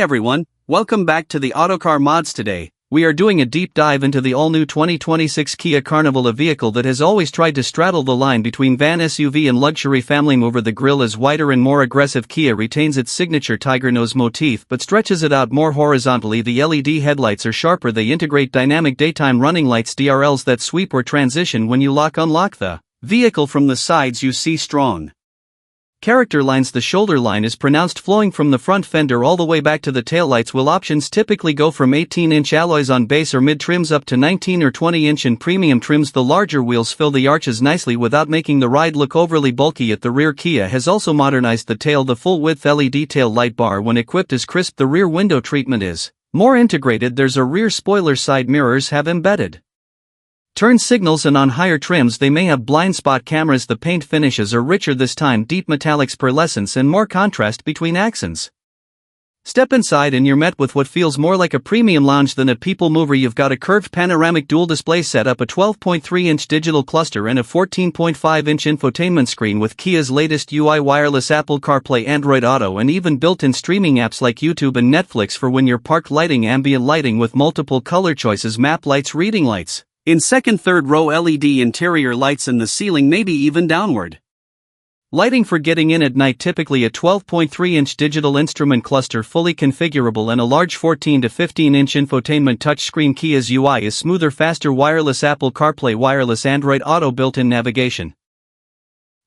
everyone, welcome back to the Autocar Mods. Today, we are doing a deep dive into the all-new 2026 Kia Carnival, a vehicle that has always tried to straddle the line between van SUV and luxury family mover. The grille is wider and more aggressive. Kia retains its signature tiger nose motif but stretches it out more horizontally. The LED headlights are sharper. They integrate dynamic daytime running lights DRLs that sweep or transition when you unlock the vehicle from the sides. You see strong character lines. The shoulder line is pronounced, flowing from the front fender all the way back to the taillights. Wheel options typically go from 18-inch alloys on base or mid trims up to 19 or 20-inch in premium trims. The larger wheels fill the arches nicely without making the ride look overly bulky. At the rear, Kia has also modernized the tail. The full-width LED tail light bar, when equipped, is crisp. The rear window treatment is more integrated. There's a rear spoiler. Side mirrors have embedded turn signals, and on higher trims they may have blind spot cameras. The paint finishes are richer this time, deep metallics, pearlescence, and more contrast between accents. Step inside and you're met with what feels more like a premium lounge than a people mover. You've got a curved panoramic dual display setup, a 12.3-inch digital cluster, and a 14.5-inch infotainment screen with Kia's latest UI, wireless Apple CarPlay, Android Auto, and even built-in streaming apps like YouTube and Netflix for when you're parked. Lighting, ambient lighting with multiple color choices, map lights, reading lights in second, third row, LED interior lights in the ceiling, maybe even downward lighting for getting in at night. Typically a 12.3-inch digital instrument cluster, fully configurable, and a large 14 to 15-inch infotainment touchscreen. Kia's UI is smoother, faster, wireless Apple CarPlay, wireless Android Auto, built-in navigation.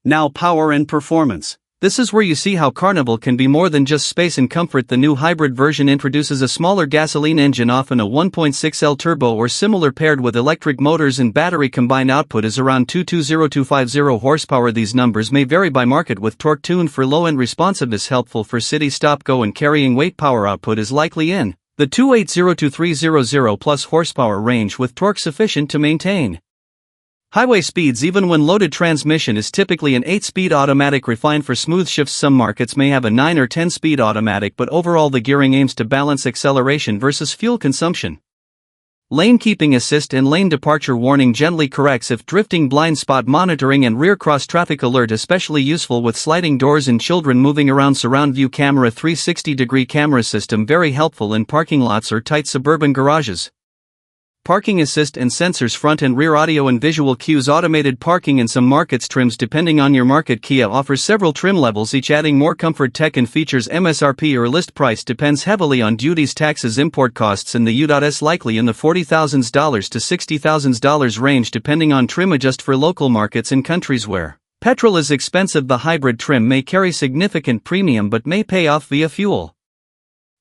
Now, power and performance. This is where you see how Carnival can be more than just space and comfort. The new hybrid version introduces a smaller gasoline engine, often a 1.6L turbo or similar, paired with electric motors and battery. Combined output is around 220-250 horsepower. These numbers may vary by market, with torque tuned for low-end responsiveness, helpful for city stop, go, and carrying weight. Power output is likely in the 280-300 plus horsepower range, with torque sufficient to maintain highway speeds even when loaded. Transmission is typically an 8-speed automatic, refined for smooth shifts. Some markets may have a 9 or 10-speed automatic, but overall the gearing aims to balance acceleration versus fuel consumption. Lane keeping assist and lane departure warning gently corrects if drifting. Blind spot monitoring and rear cross traffic alert, especially useful with sliding doors and children moving around. Surround view camera, 360-degree camera system, very helpful in parking lots or tight suburban garages. Parking assist and sensors, front and rear audio and visual cues, automated parking in some markets. Trims depending on your market. Kia offers several trim levels, each adding more comfort, tech, and features. MSRP or list price depends heavily on duties, taxes, import costs, and the U.S. likely in the $40,000 to $60,000 range depending on trim. Adjust for local markets and countries where petrol is expensive. The hybrid trim may carry significant premium but may pay off via fuel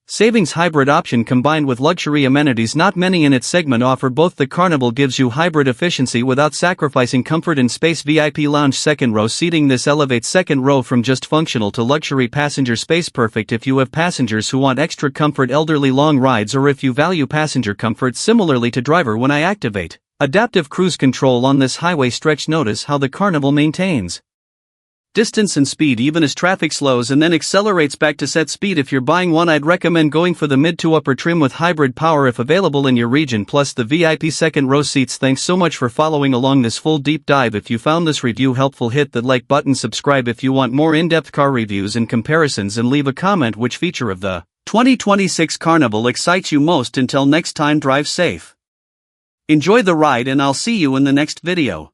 savings. Hybrid option combined with luxury amenities. Not many in its segment offer both. The Carnival gives you hybrid efficiency without sacrificing comfort and space. VIP lounge, second row seating. This elevates second row from just functional to luxury passenger space, perfect if you have passengers who want extra comfort, elderly, long rides, or if you value passenger comfort. Similarly to driver, when I activate adaptive cruise control on this highway stretch, notice how the Carnival maintains distance and speed even as traffic slows, and then accelerates back to set speed. If you're buying one, I'd recommend going for the mid to upper trim with hybrid power if available in your region, plus the VIP second row seats. Thanks so much for following along this full deep dive. If you found this review helpful, hit that like button, subscribe if you want more in-depth car reviews and comparisons, and leave a comment which feature of the 2026 Carnival excites you most. Until next time, drive safe, enjoy the ride, and I'll see you in the next video.